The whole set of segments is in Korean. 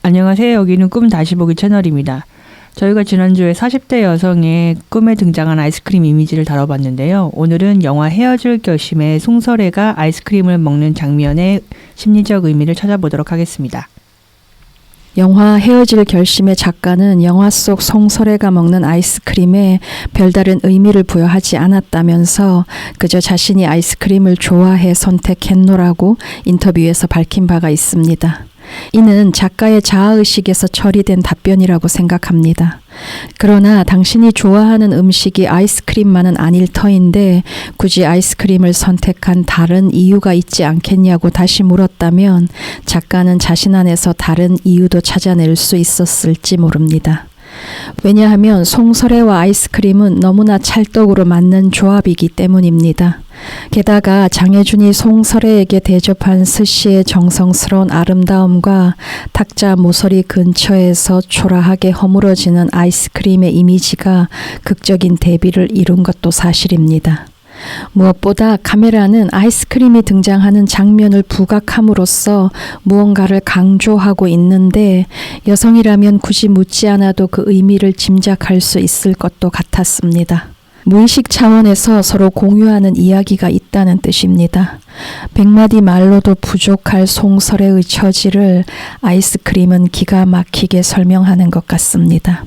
안녕하세요. 여기는 꿈 다시 보기 채널입니다. 저희가 지난주에 40대 여성의 꿈에 등장한 아이스크림 이미지를 다뤄봤는데요. 오늘은 영화 헤어질 결심의 송설애가 아이스크림을 먹는 장면의 심리적 의미를 찾아보도록 하겠습니다. 영화 헤어질 결심의 작가는 영화 속 송설애가 먹는 아이스크림에 별다른 의미를 부여하지 않았다면서 그저 자신이 아이스크림을 좋아해 선택했노라고 인터뷰에서 밝힌 바가 있습니다. 이는 작가의 자아의식에서 처리된 답변이라고 생각합니다. 그러나 당신이 좋아하는 음식이 아이스크림만은 아닐 터인데 굳이 아이스크림을 선택한 다른 이유가 있지 않겠냐고 다시 물었다면 작가는 자신 안에서 다른 이유도 찾아낼 수 있었을지 모릅니다. 왜냐하면 송설애와 아이스크림은 너무나 찰떡으로 맞는 조합이기 때문입니다. 게다가 장혜준이 송설애에게 대접한 스시의 정성스러운 아름다움과 탁자 모서리 근처에서 초라하게 허물어지는 아이스크림의 이미지가 극적인 대비를 이룬 것도 사실입니다. 무엇보다 카메라는 아이스크림이 등장하는 장면을 부각함으로써 무언가를 강조하고 있는데 여성이라면 굳이 묻지 않아도 그 의미를 짐작할 수 있을 것도 같았습니다. 무의식 차원에서 서로 공유하는 이야기가 있다는 뜻입니다. 100마디 말로도 부족할 송설애의 처지를 아이스크림은 기가 막히게 설명하는 것 같습니다.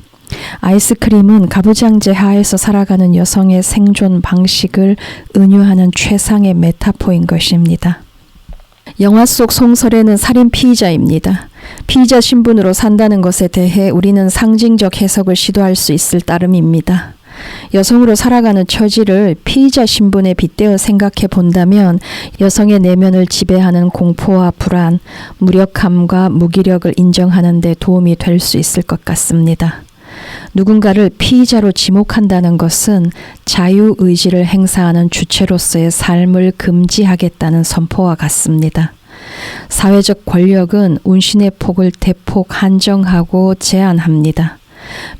아이스크림은 가부장제 하에서 살아가는 여성의 생존 방식을 은유하는 최상의 메타포인 것입니다. 영화 속 송설애는 살인 피의자입니다. 피의자 신분으로 산다는 것에 대해 우리는 상징적 해석을 시도할 수 있을 따름입니다. 여성으로 살아가는 처지를 피의자 신분에 빗대어 생각해 본다면 여성의 내면을 지배하는 공포와 불안, 무력함과 무기력을 인정하는 데 도움이 될 수 있을 것 같습니다. 누군가를 피의자로 지목한다는 것은 자유의지를 행사하는 주체로서의 삶을 금지하겠다는 선포와 같습니다. 사회적 권력은 운신의 폭을 대폭 한정하고 제한합니다.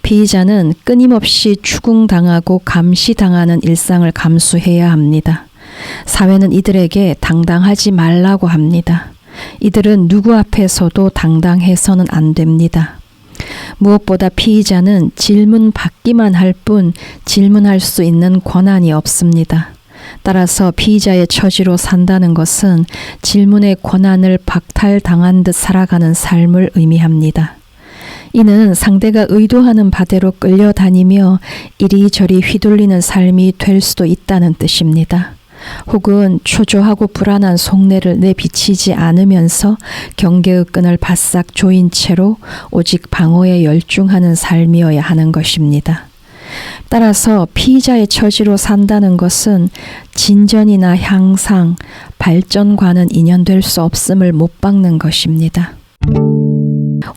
피의자는 끊임없이 추궁당하고 감시당하는 일상을 감수해야 합니다. 사회는 이들에게 당당하지 말라고 합니다. 이들은 누구 앞에서도 당당해서는 안 됩니다. 무엇보다 피의자는 질문받기만 할 뿐 질문할 수 있는 권한이 없습니다. 따라서 피의자의 처지로 산다는 것은 질문의 권한을 박탈당한 듯 살아가는 삶을 의미합니다. 이는 상대가 의도하는 바대로 끌려다니며 이리저리 휘둘리는 삶이 될 수도 있다는 뜻입니다. 혹은 초조하고 불안한 속내를 내비치지 않으면서 경계의 끈을 바싹 조인 채로 오직 방어에 열중하는 삶이어야 하는 것입니다. 따라서 피의자의 처지로 산다는 것은 진전이나 향상, 발전과는 인연될 수 없음을 못 박는 것입니다.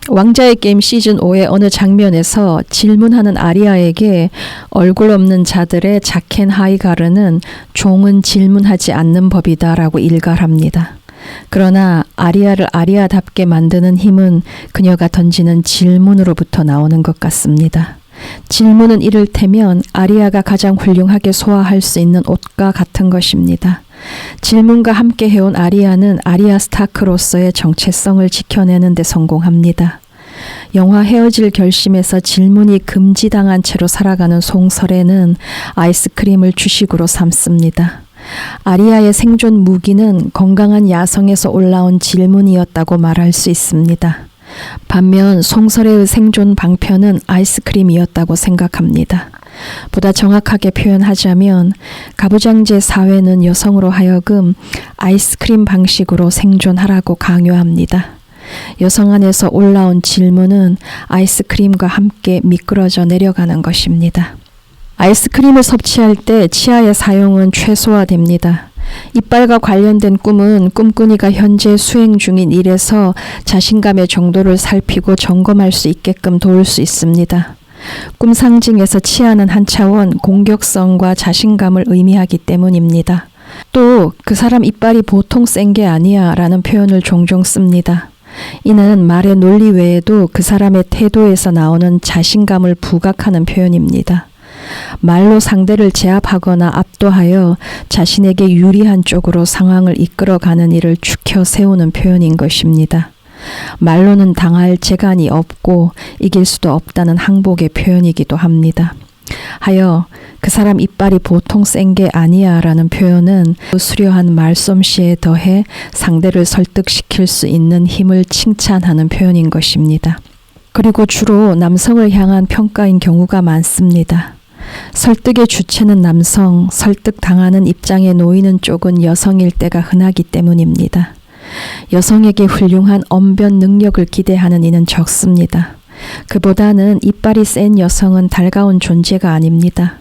왕자의 게임 시즌5의 어느 장면에서 질문하는 아리아에게 얼굴 없는 자들의 자켄 하이가르는 종은 질문하지 않는 법이다 라고 일갈합니다. 그러나 아리아를 아리아답게 만드는 힘은 그녀가 던지는 질문으로부터 나오는 것 같습니다. 질문은 이를테면 아리아가 가장 훌륭하게 소화할 수 있는 옷과 같은 것입니다. 질문과 함께 해온 아리아는 아리아 스타크로서의 정체성을 지켜내는 데 성공합니다. 영화 헤어질 결심에서 질문이 금지당한 채로 살아가는 송설애는 아이스크림을 주식으로 삼습니다. 아리아의 생존 무기는 건강한 야성에서 올라온 질문이었다고 말할 수 있습니다. 반면 송설애의 생존 방편은 아이스크림이었다고 생각합니다. 보다 정확하게 표현하자면 가부장제 사회는 여성으로 하여금 아이스크림 방식으로 생존하라고 강요합니다. 여성 안에서 올라온 질문은 아이스크림과 함께 미끄러져 내려가는 것입니다. 아이스크림을 섭취할 때 치아의 사용은 최소화됩니다. 이빨과 관련된 꿈은 꿈꾸니가 현재 수행 중인 일에서 자신감의 정도를 살피고 점검할 수 있게끔 도울 수 있습니다. 꿈 상징에서 치아는 한 차원 공격성과 자신감을 의미하기 때문입니다. 또 그 사람 이빨이 보통 센 게 아니야 라는 표현을 종종 씁니다. 이는 말의 논리 외에도 그 사람의 태도에서 나오는 자신감을 부각하는 표현입니다. 말로 상대를 제압하거나 압도하여 자신에게 유리한 쪽으로 상황을 이끌어가는 일을 추켜 세우는 표현인 것입니다. 말로는 당할 재간이 없고 이길 수도 없다는 항복의 표현이기도 합니다. 하여 그 사람 이빨이 보통 센 게 아니야 라는 표현은 수려한 말솜씨에 더해 상대를 설득시킬 수 있는 힘을 칭찬하는 표현인 것입니다. 그리고 주로 남성을 향한 평가인 경우가 많습니다. 설득의 주체는 남성, 설득당하는 입장에 놓이는 쪽은 여성일 때가 흔하기 때문입니다. 여성에게 훌륭한 언변 능력을 기대하는 이는 적습니다. 그보다는 이빨이 센 여성은 달가운 존재가 아닙니다.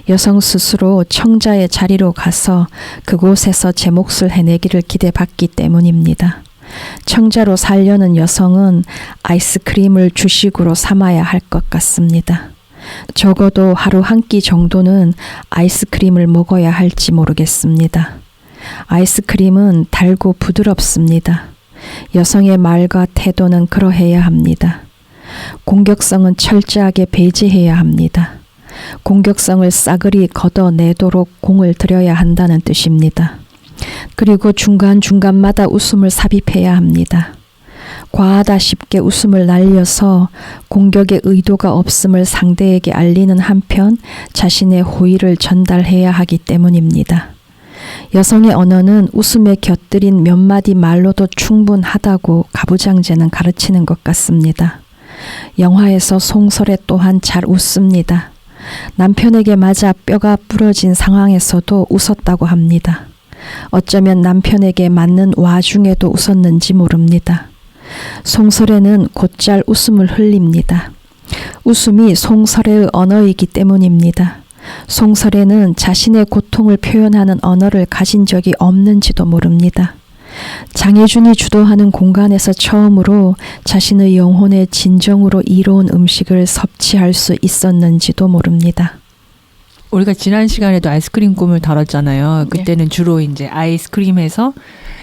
여성 스스로 청자의 자리로 가서 그곳에서 제 몫을 해내기를 기대받기 때문입니다. 청자로 살려는 여성은 아이스크림을 주식으로 삼아야 할 것 같습니다. 적어도 하루 한 끼 정도는 아이스크림을 먹어야 할지 모르겠습니다. 아이스크림은 달고 부드럽습니다. 여성의 말과 태도는 그러해야 합니다. 공격성은 철저하게 배제해야 합니다. 공격성을 싸그리 걷어내도록 공을 들여야 한다는 뜻입니다. 그리고 중간중간마다 웃음을 삽입해야 합니다. 과하다 쉽게 웃음을 날려서 공격의 의도가 없음을 상대에게 알리는 한편 자신의 호의를 전달해야 하기 때문입니다. 여성의 언어는 웃음에 곁들인 몇 마디 말로도 충분하다고 가부장제는 가르치는 것 같습니다. 영화에서 송설에 또한 잘 웃습니다. 남편에게 맞아 뼈가 부러진 상황에서도 웃었다고 합니다. 어쩌면 남편에게 맞는 와중에도 웃었는지 모릅니다. 송설에는 곧잘 웃음을 흘립니다. 웃음이 송설의 언어이기 때문입니다. 송설에는 자신의 고통을 표현하는 언어를 가진 적이 없는지도 모릅니다. 장혜준이 주도하는 공간에서 처음으로 자신의 영혼의 진정으로 이로운 음식을 섭취할 수 있었는지도 모릅니다. 우리가 지난 시간에도 아이스크림 꿈을 다뤘잖아요. 그때는 주로 이제 아이스크림에서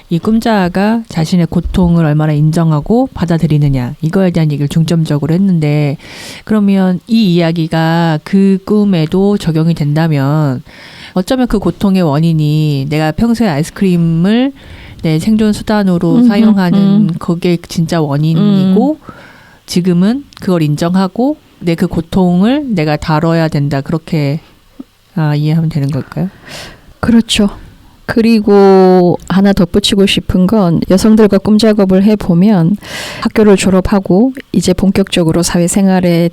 이 꿈자가 자신의 고통을 얼마나 인정하고 받아들이느냐 이거에 대한 얘기를 중점적으로 했는데, 그러면 이 이야기가 그 꿈에도 적용이 된다면 어쩌면 그 고통의 원인이 내가 평소에 아이스크림을 내 생존 수단으로 사용하는 그게 진짜 원인이고 지금은 그걸 인정하고 내 그 고통을 내가 다뤄야 된다, 그렇게 이해하면 되는 걸까요? 그렇죠. 그리고 하나 덧붙이고 싶은 건 여성들과 꿈작업을 해보면 학교를 졸업하고 이제 본격적으로 사회생활에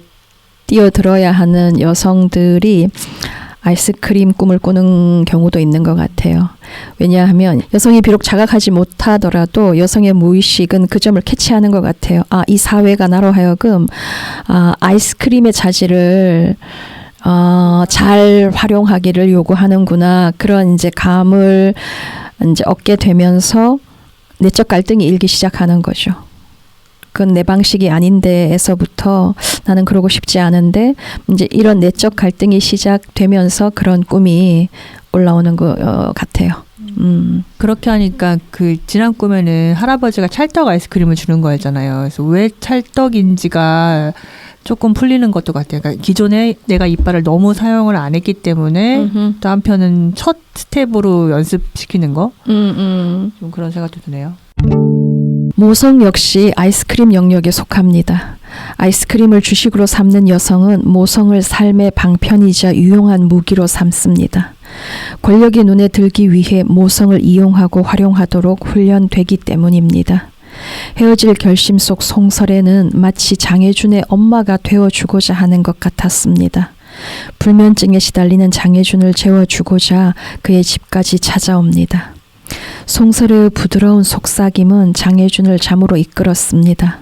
뛰어들어야 하는 여성들이 아이스크림 꿈을 꾸는 경우도 있는 것 같아요. 왜냐하면 여성이 비록 자각하지 못하더라도 여성의 무의식은 그 점을 캐치하는 것 같아요. 이 사회가 나로 하여금 아이스크림의 자질을 잘 활용하기를 요구하는구나. 그런 이제 감을 이제 얻게 되면서 내적 갈등이 일기 시작하는 거죠. 그건 내 방식이 아닌데에서부터 나는 그러고 싶지 않은데 이제 이런 내적 갈등이 시작되면서 그런 꿈이 올라오는 것 같아요. 그렇게 하니까 그 지난 꿈에는 할아버지가 찰떡 아이스크림을 주는 거였잖아요. 그래서 왜 찰떡인지가 조금 풀리는 것도 같아요. 그러니까 기존에 내가 이빨을 너무 사용을 안 했기 때문에 또 한편은 첫 스텝으로 연습시키는 거? 좀 그런 생각도 드네요. 모성 역시 아이스크림 영역에 속합니다. 아이스크림을 주식으로 삼는 여성은 모성을 삶의 방편이자 유용한 무기로 삼습니다. 권력이 눈에 들기 위해 모성을 이용하고 활용하도록 훈련되기 때문입니다. 헤어질 결심 속 송설에는 마치 장혜준의 엄마가 되어주고자 하는 것 같았습니다. 불면증에 시달리는 장혜준을 재워주고자 그의 집까지 찾아옵니다. 송설의 부드러운 속삭임은 장혜준을 잠으로 이끌었습니다.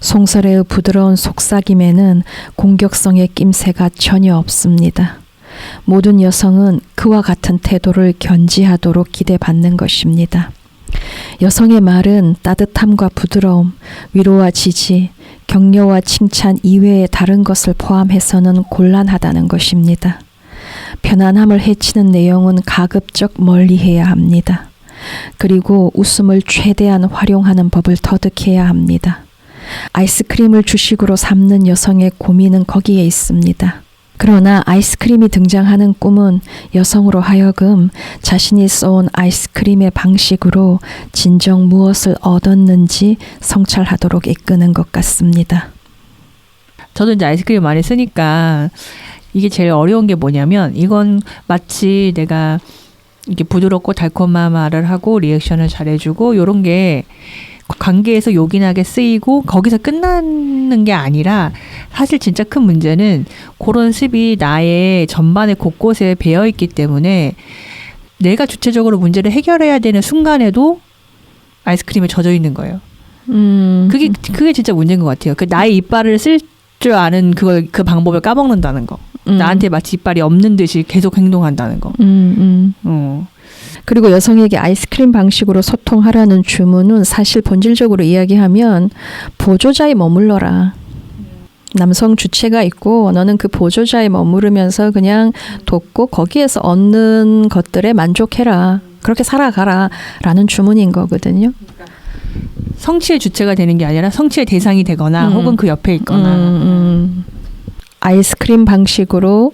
송설의 부드러운 속삭임에는 공격성의 낌새가 전혀 없습니다. 모든 여성은 그와 같은 태도를 견지하도록 기대받는 것입니다. 여성의 말은 따뜻함과 부드러움, 위로와 지지, 격려와 칭찬 이외의 다른 것을 포함해서는 곤란하다는 것입니다. 편안함을 해치는 내용은 가급적 멀리해야 합니다. 그리고 웃음을 최대한 활용하는 법을 터득해야 합니다. 아이스크림을 주식으로 삼는 여성의 고민은 거기에 있습니다. 그러나 아이스크림이 등장하는 꿈은 여성으로 하여금 자신이 써온 아이스크림의 방식으로 진정 무엇을 얻었는지 성찰하도록 이끄는 것 같습니다. 저도 이제 아이스크림 많이 쓰니까 이게 제일 어려운 게 뭐냐면 이건 마치 내가 이렇게 부드럽고 달콤한 말을 하고 리액션을 잘해주고 이런 게 관계에서 요긴하게 쓰이고 거기서 끝나는 게 아니라 사실 진짜 큰 문제는 그런 습이 나의 전반의 곳곳에 배어있기 때문에 내가 주체적으로 문제를 해결해야 되는 순간에도 아이스크림에 젖어 있는 거예요. 그게 진짜 문제인 것 같아요. 그 나의 이빨을 쓸 줄 아는 그 방법을 까먹는다는 거. 나한테 마치 이빨이 없는 듯이 계속 행동한다는 거. 그리고 여성에게 아이스크림 방식으로 소통하라는 주문은 사실 본질적으로 이야기하면 보조자에 머물러라. 남성 주체가 있고 너는 그 보조자에 머무르면서 그냥 돕고 거기에서 얻는 것들에 만족해라. 그렇게 살아가라 라는 주문인 거거든요. 성취의 주체가 되는 게 아니라 성취의 대상이 되거나 혹은 그 옆에 있거나. 아이스크림 방식으로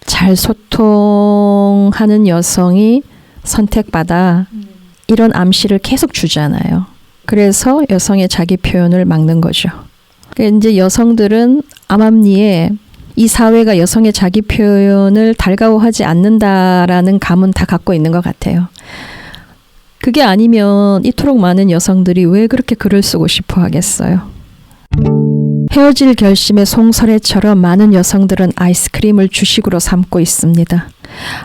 잘 소통하는 여성이 선택받아 이런 암시를 계속 주잖아요. 그래서 여성의 자기 표현을 막는 거죠. 그러니까 이제 여성들은 암암리에 이 사회가 여성의 자기 표현을 달가워하지 않는다라는 감은 다 갖고 있는 것 같아요. 그게 아니면 이토록 많은 여성들이 왜 그렇게 글을 쓰고 싶어 하겠어요. 헤어질 결심의 송설애처럼 많은 여성들은 아이스크림을 주식으로 삼고 있습니다.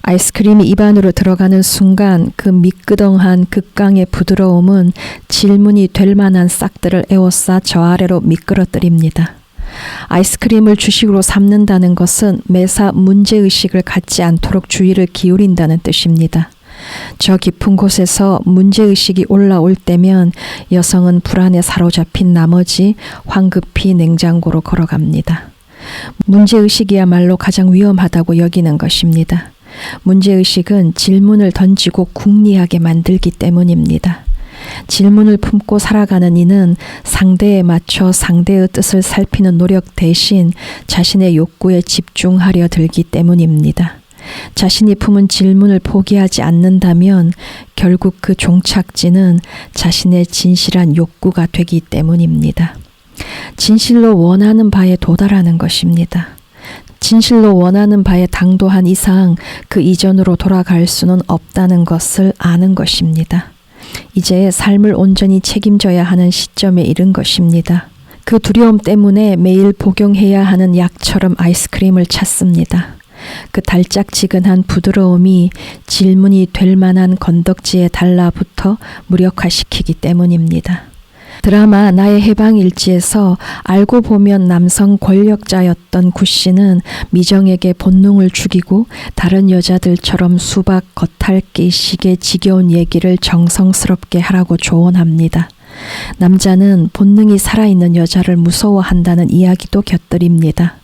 아이스크림이 입안으로 들어가는 순간 그 미끄덩한 극강의 부드러움은 질문이 될 만한 싹들을 에워싸 저 아래로 미끄러뜨립니다. 아이스크림을 주식으로 삼는다는 것은 매사 문제의식을 갖지 않도록 주의를 기울인다는 뜻입니다. 저 깊은 곳에서 문제의식이 올라올 때면 여성은 불안에 사로잡힌 나머지 황급히 냉장고로 걸어갑니다. 문제의식이야말로 가장 위험하다고 여기는 것입니다. 문제의식은 질문을 던지고 궁리하게 만들기 때문입니다. 질문을 품고 살아가는 이는 상대에 맞춰 상대의 뜻을 살피는 노력 대신 자신의 욕구에 집중하려 들기 때문입니다. 자신이 품은 질문을 포기하지 않는다면 결국 그 종착지는 자신의 진실한 욕구가 되기 때문입니다. 진실로 원하는 바에 도달하는 것입니다. 진실로 원하는 바에 당도한 이상 그 이전으로 돌아갈 수는 없다는 것을 아는 것입니다. 이제 삶을 온전히 책임져야 하는 시점에 이른 것입니다. 그 두려움 때문에 매일 복용해야 하는 약처럼 아이스크림을 찾습니다. 그 달짝지근한 부드러움이 질문이 될 만한 건덕지에 달라붙어 무력화시키기 때문입니다. 드라마 나의 해방일지에서 알고 보면 남성 권력자였던 구 씨는 미정에게 본능을 죽이고 다른 여자들처럼 수박 겉핥기식의 지겨운 얘기를 정성스럽게 하라고 조언합니다. 남자는 본능이 살아있는 여자를 무서워한다는 이야기도 곁들입니다.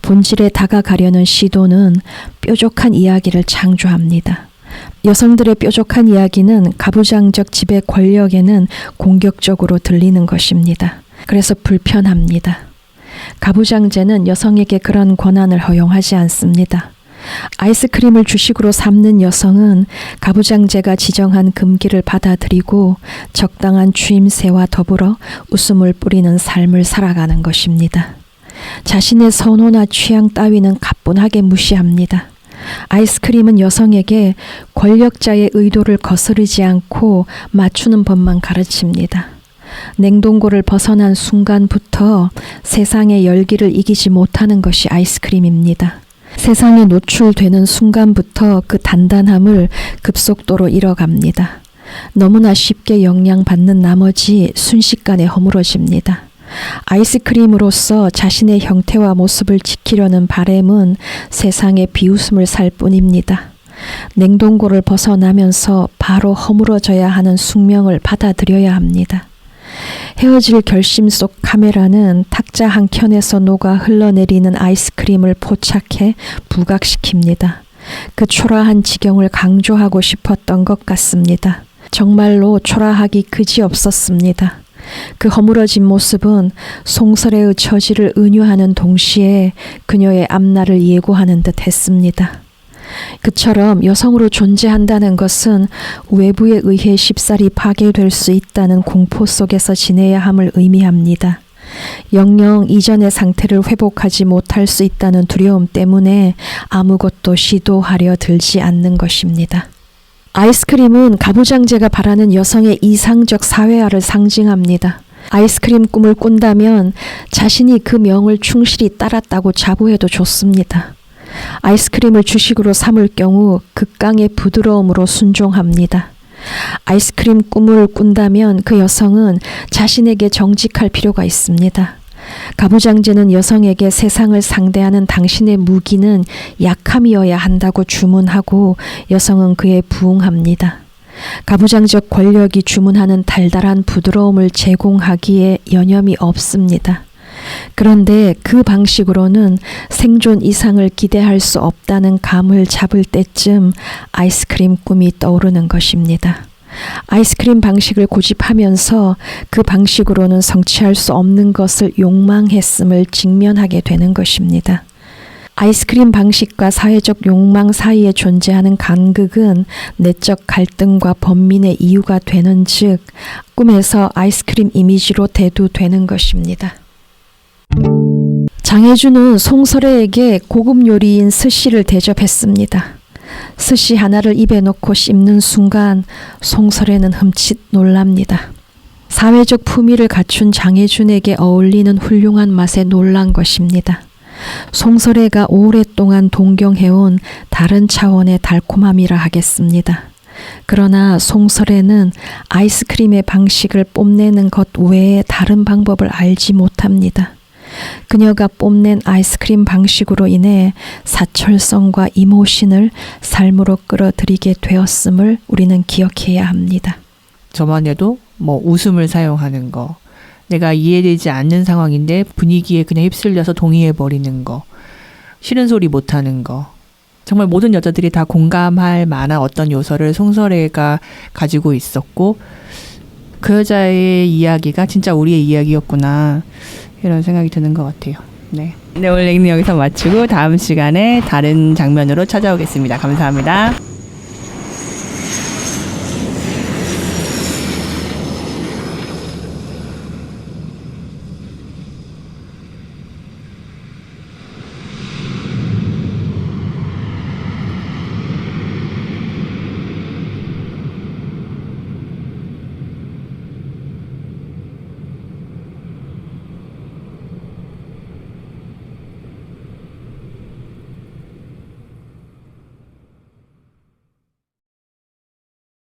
본질에 다가가려는 시도는 뾰족한 이야기를 창조합니다. 여성들의 뾰족한 이야기는 가부장적 지배 권력에는 공격적으로 들리는 것입니다. 그래서 불편합니다. 가부장제는 여성에게 그런 권한을 허용하지 않습니다. 아이스크림을 주식으로 삼는 여성은 가부장제가 지정한 금기를 받아들이고 적당한 추임새와 더불어 웃음을 뿌리는 삶을 살아가는 것입니다. 자신의 선호나 취향 따위는 가뿐하게 무시합니다. 아이스크림은 여성에게 권력자의 의도를 거스르지 않고 맞추는 법만 가르칩니다. 냉동고를 벗어난 순간부터 세상의 열기를 이기지 못하는 것이 아이스크림입니다. 세상에 노출되는 순간부터 그 단단함을 급속도로 잃어갑니다. 너무나 쉽게 영향받는 나머지 순식간에 허물어집니다. 아이스크림으로서 자신의 형태와 모습을 지키려는 바램은 세상에 비웃음을 살 뿐입니다. 냉동고를 벗어나면서 바로 허물어져야 하는 숙명을 받아들여야 합니다. 헤어질 결심 속 카메라는 탁자 한 켠에서 녹아 흘러내리는 아이스크림을 포착해 부각시킵니다. 그 초라한 지경을 강조하고 싶었던 것 같습니다. 정말로 초라하기 그지없었습니다. 그 허물어진 모습은 송설의 처지를 은유하는 동시에 그녀의 앞날을 예고하는 듯 했습니다. 그처럼 여성으로 존재한다는 것은 외부에 의해 쉽사리 파괴될 수 있다는 공포 속에서 지내야 함을 의미합니다. 영영 이전의 상태를 회복하지 못할 수 있다는 두려움 때문에 아무것도 시도하려 들지 않는 것입니다. 아이스크림은 가부장제가 바라는 여성의 이상적 사회화를 상징합니다. 아이스크림 꿈을 꾼다면 자신이 그 명을 충실히 따랐다고 자부해도 좋습니다. 아이스크림을 주식으로 삼을 경우 극강의 부드러움으로 순종합니다. 아이스크림 꿈을 꾼다면 그 여성은 자신에게 정직할 필요가 있습니다. 가부장제는 여성에게 세상을 상대하는 당신의 무기는 약함이어야 한다고 주문하고 여성은 그에 부응합니다. 가부장적 권력이 주문하는 달달한 부드러움을 제공하기에 여념이 없습니다. 그런데 그 방식으로는 생존 이상을 기대할 수 없다는 감을 잡을 때쯤 아이스크림 꿈이 떠오르는 것입니다. 아이스크림 방식을 고집하면서 그 방식으로는 성취할 수 없는 것을 욕망했음을 직면하게 되는 것입니다. 아이스크림 방식과 사회적 욕망 사이에 존재하는 간극은 내적 갈등과 번민의 이유가 되는 즉 꿈에서 아이스크림 이미지로 대두되는 것입니다. 장혜주는 송설애에게 고급 요리인 스시를 대접했습니다. 스시 하나를 입에 넣고 씹는 순간 송설애는 흠칫 놀랍니다. 사회적 품위를 갖춘 장혜준에게 어울리는 훌륭한 맛에 놀란 것입니다. 송설애가 오랫동안 동경해온 다른 차원의 달콤함이라 하겠습니다. 그러나 송설애는 아이스크림의 방식을 뽐내는 것 외에 다른 방법을 알지 못합니다. 그녀가 뽐낸 아이스크림 방식으로 인해 사철성과 이모신을 삶으로 끌어들이게 되었음을 우리는 기억해야 합니다. 저만 해도 웃음을 사용하는 거, 내가 이해되지 않는 상황인데 분위기에 그냥 휩쓸려서 동의해버리는 거, 싫은 소리 못하는 거, 정말 모든 여자들이 다 공감할 만한 어떤 요소를 송설애가 가지고 있었고 그 여자의 이야기가 진짜 우리의 이야기였구나 이런 생각이 드는 것 같아요. 네, 오늘 얘기는 여기서 마치고 다음 시간에 다른 장면으로 찾아오겠습니다. 감사합니다.